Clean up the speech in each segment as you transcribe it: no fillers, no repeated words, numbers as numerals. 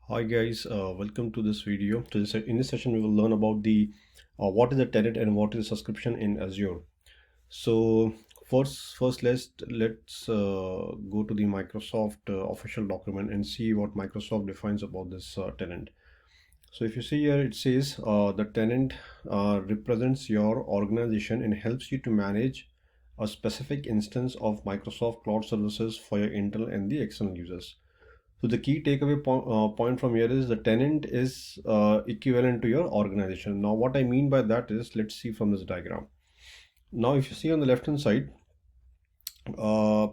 Hi guys, welcome to this video. In this session, we will learn about the what is a tenant and what is a subscription in Azure. So first let's go to the Microsoft official document and see what Microsoft defines about this tenant. So if you see here, it says the tenant represents your organization and helps you to manage a specific instance of Microsoft Cloud services for your internal and the external users. So the key takeaway point from here is the tenant is equivalent to your organization. Now, what I mean by that is, let's see from this diagram. Now, if you see on the left hand side, uh,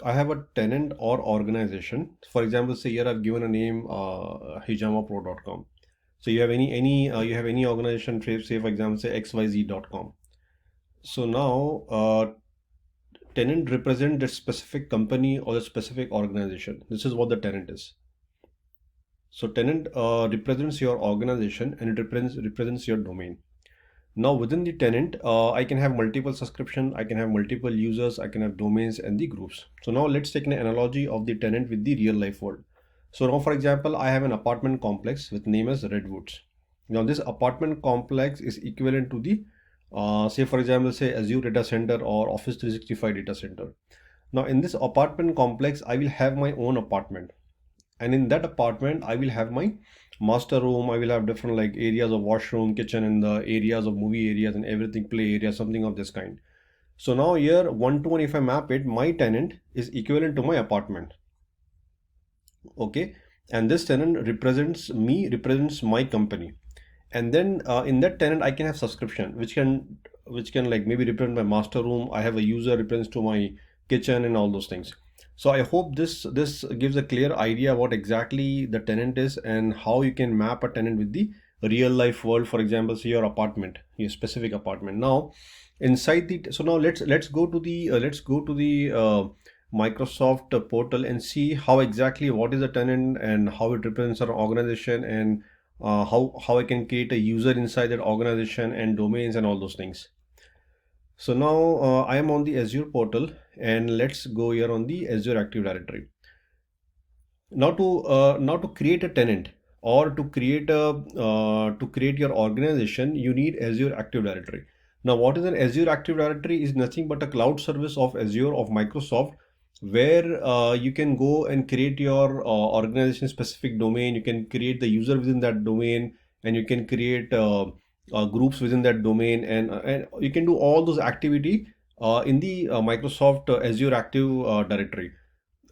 I have a tenant or organization. For example, say here I've given a name hijamapro.com. So you have any organization, say for example, say xyz.com. So now tenant represent the specific company or the specific organization. This is what the tenant is. So tenant represents your organization and it represents your domain. Now within the tenant, I can have multiple subscription, I can have multiple users, I can have domains and the groups. So now let's take an analogy of the tenant with the real life world. So now for example, I have an apartment complex with name as Redwoods. Now this apartment complex is equivalent to the say for example, say Azure data center or Office 365 data center. Now in this apartment complex, I will have my own apartment, and in that apartment I will have my master room. I will have different like areas of washroom, kitchen, and the areas of movie areas and everything, play area, something of this kind. So now here one to one, if I map it, my tenant is equivalent to my apartment. Okay, and this tenant represents me, represents my company. And then in that tenant I can have subscription which can like maybe represent my master room. I have a user represents to my kitchen and all those things. So I hope this gives a clear idea what exactly the tenant is and how you can map a tenant with the real life world. For example, say your apartment, your specific apartment. Now inside the, so now let's go to the Microsoft portal and see how exactly what is a tenant and how it represents our organization, and how I can create a user inside that organization and domains and all those things. So now I am on the Azure portal, and let's go here on the Azure Active Directory. Now to create a tenant or to create your organization, you need Azure Active Directory. Now what is an Azure Active Directory is nothing but a cloud service of Azure of Microsoft, where you can go and create your organization specific domain. You can create the user within that domain, and you can create groups within that domain, and you can do all those activity in the Microsoft Azure Active Directory.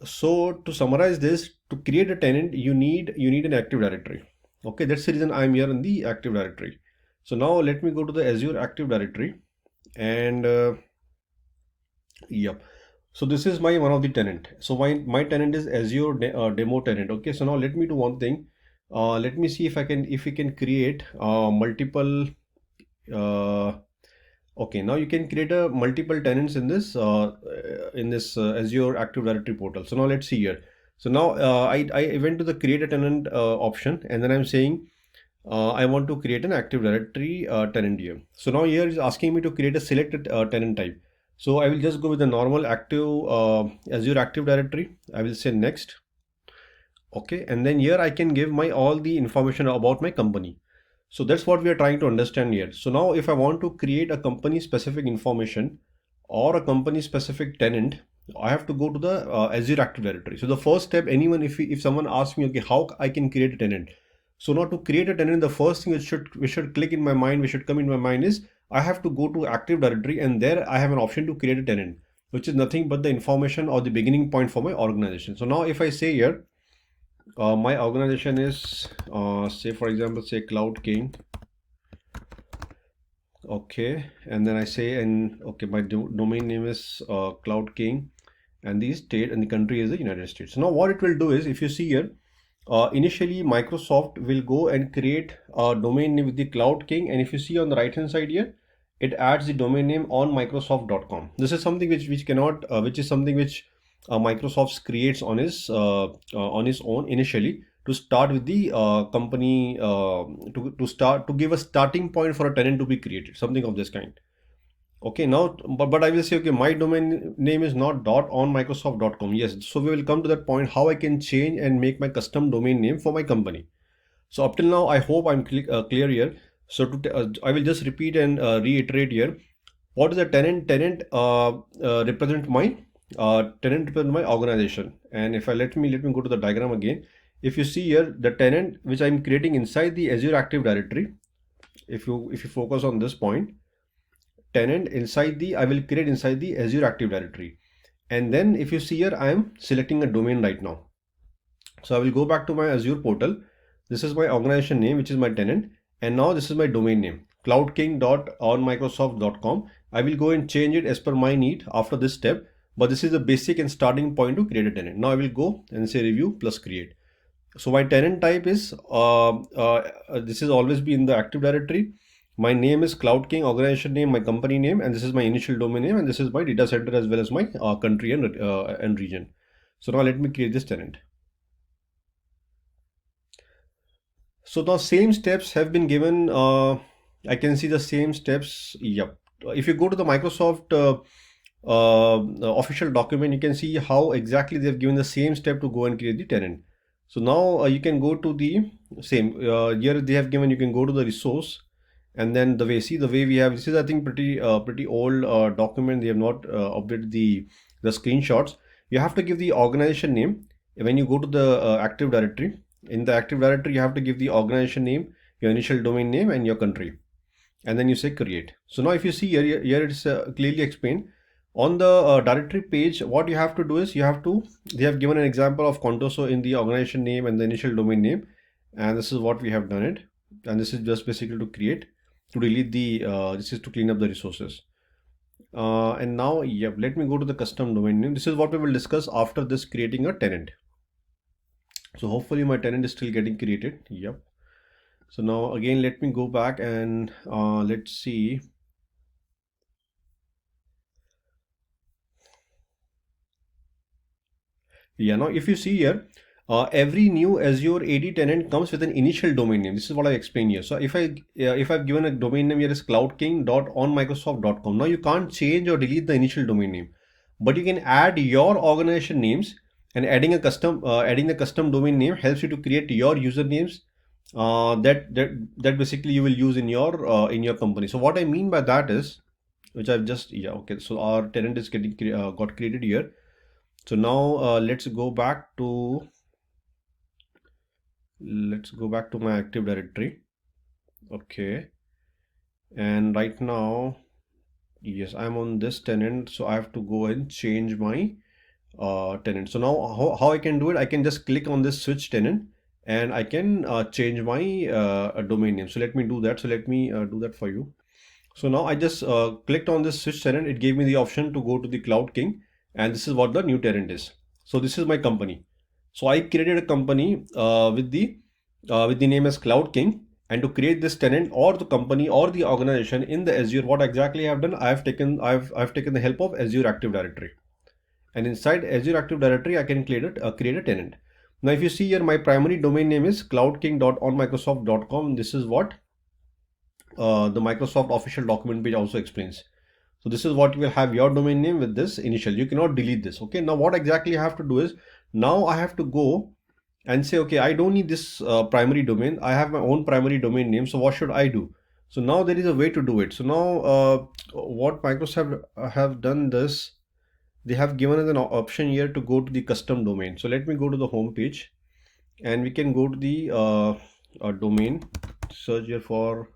So to summarize this, to create a tenant, you need an Active Directory. Okay, that's the reason I'm here in the Active Directory. So now let me go to the Azure Active Directory, and yep. So this is my one of the tenant. So my tenant is Azure demo tenant. Okay, so now let me do one thing. Let me see if we can create multiple. Uh, okay, now you can create a multiple tenants in this Azure Active Directory portal. So now let's see here. So now I went to the create a tenant option, and then I'm saying I want to create an Active Directory tenant here. So now here is asking me to create a selected tenant type. So I will just go with the normal active Azure Active Directory. I will say next. Okay, and then here I can give my all the information about my company. So that's what we are trying to understand here. So now if I want to create a company specific information or a company specific tenant, I have to go to the Azure Active Directory. So the first step, anyone, if someone asks me, okay, how I can create a tenant. So now to create a tenant, the first thing we should click in my mind, we should come in my mind is I have to go to Active Directory, and there I have an option to create a tenant, which is nothing but the information or the beginning point for my organization. So now if I say here, my organization is say for example, say Cloud King. Okay, and then I say, and okay, my domain name is Cloud King, and the state and the country is the United States. So now what it will do is, if you see here, initially Microsoft will go and create a domain name with the Cloud King, and if you see on the right hand side here, it adds the domain name on Microsoft.com. This is something which cannot which is something which Microsoft creates on his own initially, to start with the company, to give a starting point for a tenant to be created, something of this kind. Okay, now, but I will say, okay, my domain name is not .onmicrosoft.com. Yes, so we will come to that point how I can change and make my custom domain name for my company. So up till now, I hope I'm clear here. So I will just repeat and reiterate here. What is a tenant? Tenant represent my organization. And if I let me go to the diagram again. If you see here, the tenant which I'm creating inside the Azure Active Directory, if you focus on this point, tenant inside the I will create inside the Azure Active Directory. And then if you see here, I am selecting a domain right now. So I will go back to my Azure portal. This is my organization name, which is my tenant. And now this is my domain name, cloudking.onmicrosoft.com. I will go and change it as per my need after this step. But this is the basic and starting point to create a tenant. Now I will go and say review plus create. So my tenant type is, this is always be in the Active Directory. My name is Cloud King, organization name, my company name, and this is my initial domain name, and this is my data center as well as my country and region. So now let me create this tenant. So now same steps have been given. I can see the same steps. Yep. If you go to the Microsoft official document, you can see how exactly they have given the same step to go and create the tenant. So now you can go to the same. Here they have given, you can go to the resource, and then the way we have, this is I think pretty old document. They have not updated the screenshots. You have to give the organization name when you go to the Active Directory. In the Active Directory, you have to give the organization name, your initial domain name, and your country, and then you say create. So now if you see here it's clearly explained on the directory page. What you have to do is they have given an example of Contoso in the organization name and the initial domain name, and this is what we have done it. And this is just basically to create, to delete the this is to clean up the resources. And now, yeah, let me go to the custom domain name. This is what we will discuss after this creating a tenant. So hopefully my tenant is still getting created. Yep. So now again, let me go back and let's see. Yeah, now if you see here, every new Azure AD tenant comes with an initial domain name. This is what I explained here. So if I've given a domain name here is cloudking.onmicrosoft.com. Now you can't change or delete the initial domain name, but you can add your organization names, and adding the custom domain name helps you to create your usernames that basically you will use in your company. So what I mean by that is, which I've just, yeah, okay, so our tenant is getting got created here. So now let's go back to my Active Directory. Okay, and right now, yes, I'm on this tenant, so I have to go and change my tenant. So now how I can do it, I can just click on this switch tenant, and I can change my domain name. So let me do that. So let me do that for you. So now I just clicked on this switch tenant. It gave me the option to go to the Cloud King, and this is what the new tenant is. So this is my company. So I created a company with the name as Cloud King. And to create this tenant or the company or the organization in the Azure, what exactly I've done, I've taken the help of Azure Active Directory. And inside Azure Active Directory, I can create a tenant. Now, if you see here, my primary domain name is cloudking.onmicrosoft.com. This is what the Microsoft official document page also explains. So this is what you will have your domain name with this initial. You cannot delete this. Okay. Now what exactly I have to do is, now I have to go and say, okay, I don't need this primary domain. I have my own primary domain name. So what should I do? So now there is a way to do it. So now what Microsoft have done this, they have given us an option here to go to the custom domain. So let me go to the home page, and we can go to the domain, search here for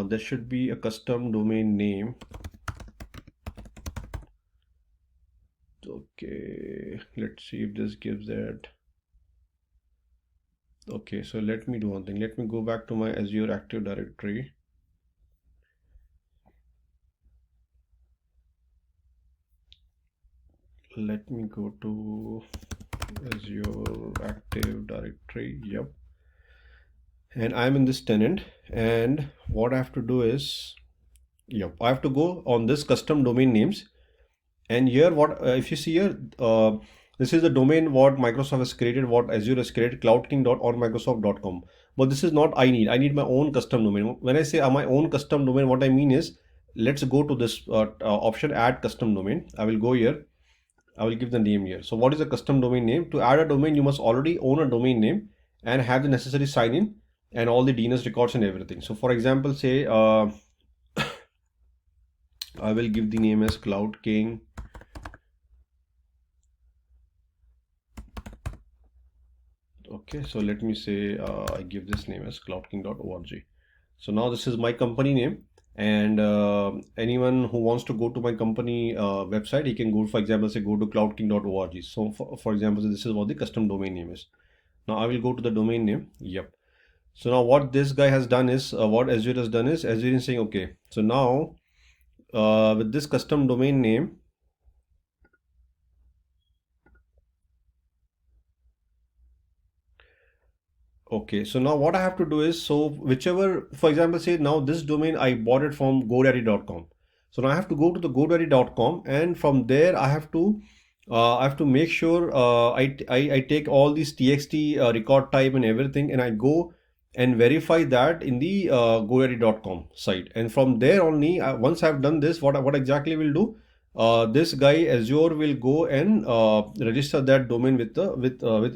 there should be a custom domain name. Okay, let's see if this gives that. Okay, so let me do one thing. Let me go back to my Azure Active Directory. Let me go to Azure Active Directory. Yep. And I'm in this tenant, and what I have to do is, yep, I have to go on this custom domain names. And here, what if you see here, this is the domain what Microsoft has created, what Azure has created, cloudking.onmicrosoft.com. But this is not I need my own custom domain. When I say my own custom domain, what I mean is let's go to this option, add custom domain. I will go here. I will give the name here. So what is a custom domain name? To add a domain, you must already own a domain name and have the necessary sign in and all the DNS records and everything. So for example, say I will give the name as Cloud King. Okay, so let me say I give this name as cloudking.org. So now this is my company name, and anyone who wants to go to my company website, he can go, for example, say go to cloudking.org. So for example, this is what the custom domain name is. Now I will go to the domain name. Yep. So now what this guy has done is, what Azure has done is, Azure is saying, okay, so now with this custom domain name, okay, so now what I have to do is, so whichever, for example, say now this domain I bought it from GoDaddy.com. So now I have to go to the GoDaddy.com, and from there I have to make sure I take all these TXT record type and everything, and I go and verify that in the GoDaddy.com site. And from there only, once I've done this, what exactly will do? This guy Azure will go and register that domain with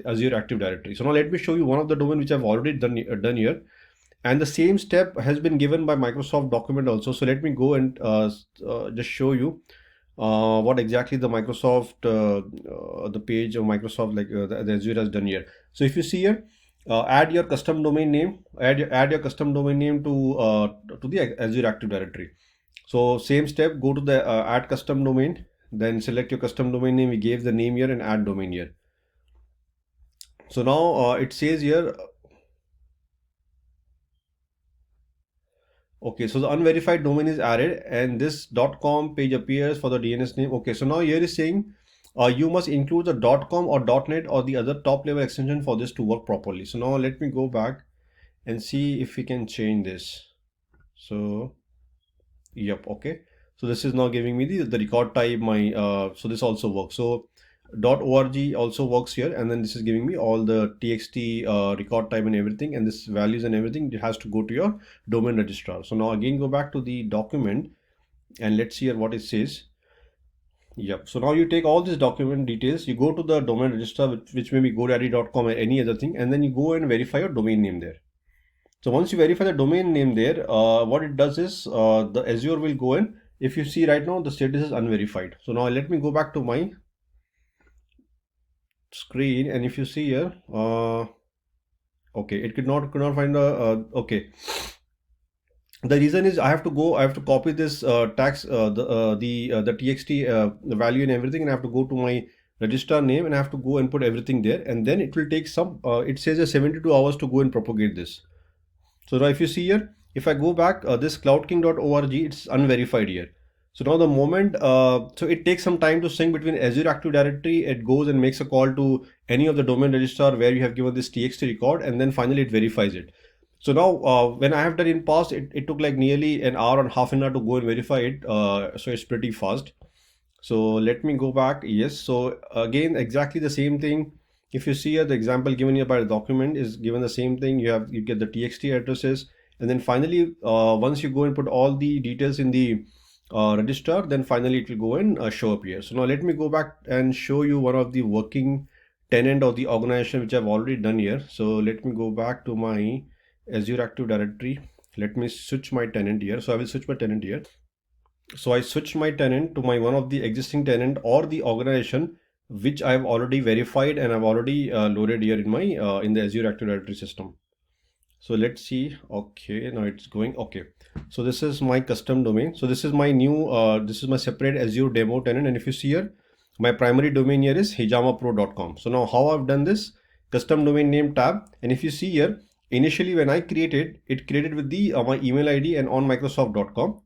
Azure Active Directory. So now let me show you one of the domain which I've already done here, and the same step has been given by Microsoft document also. So let me go and just show you what exactly the Microsoft the page of Microsoft, like the Azure has done here. So if you see here, add your custom domain name, add your custom domain name to the Azure Active Directory. So same step, go to the add custom domain, then select your custom domain name. We gave the name here and add domain here. So now it says here, okay, so the unverified domain is added and this .com page appears for the DNS name. Okay, so now here is saying you must include the .com or .net or the other top level extension for this to work properly. So now let me go back and see if we can change this. So yep, okay, so this is now giving me the record type, my so this also works. So .org also works here, and then this is giving me all the txt record type and everything, and this values and everything, it has to go to your domain registrar. So now again go back to the document and let's see here what it says. Yep, so now you take all these document details, you go to the domain registrar, which may be godaddy.com or any other thing, and then you go and verify your domain name there. So once you verify the domain name there, what it does is the Azure will go in. If you see right now, the status is unverified. So now let me go back to my screen, and if you see here, okay, it could not find the okay. The reason is I have to copy this tax the txt the value and everything, and I have to go to my register name and I have to go and put everything there, and then it will take some it says 72 hours to go and propagate this. So now if you see here, if I go back, this cloudking.org, it's unverified here. So now the moment, so it takes some time to sync between Azure Active Directory, it goes and makes a call to any of the domain registrar where you have given this TXT record, and then finally it verifies it. So now when I have done in past, it took like nearly an hour and half an hour to go and verify it. So it's pretty fast. So let me go back. Yes. So again, exactly the same thing. If you see here, the example given here by the document is given the same thing. You get the TXT addresses, and then finally, once you go and put all the details in the register, then finally it will go and show up here. So now let me go back and show you one of the working tenant of the organization which I've already done here. So let me go back to my Azure Active Directory. Let me switch my tenant here. So I will switch my tenant here. So I switched my tenant to my one of the existing tenant or the organization which I've already verified and I've already loaded here in my in the Azure Active Directory system. So let's see. Okay, now it's going. Okay, so this is my custom domain. So this is my new this is my separate Azure demo tenant, and if you see here, my primary domain here is hijamapro.com. So now how I've done this, custom domain name tab, and if you see here, initially when I created it, created with the my email ID and on microsoft.com.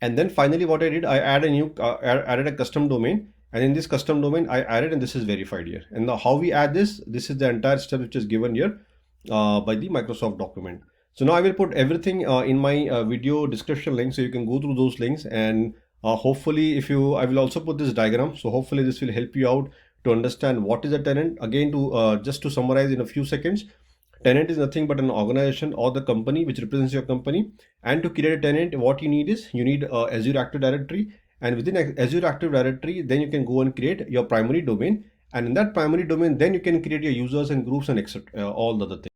And then finally what I did, I added a custom domain, and in this custom domain I added, and this is verified here. And now how we add this is the entire step which is given here by the Microsoft document. So now I will put everything in my video description link, so you can go through those links, and hopefully I will also put this diagram, so hopefully this will help you out to understand what is a tenant. Again, to just to summarize in a few seconds, Tenant is nothing but an organization or the company which represents your company. And to create a tenant, what you need is you need Azure Active Directory. And within Azure Active Directory, then you can go and create your primary domain. And in that primary domain, then you can create your users and groups and etc. All the other things.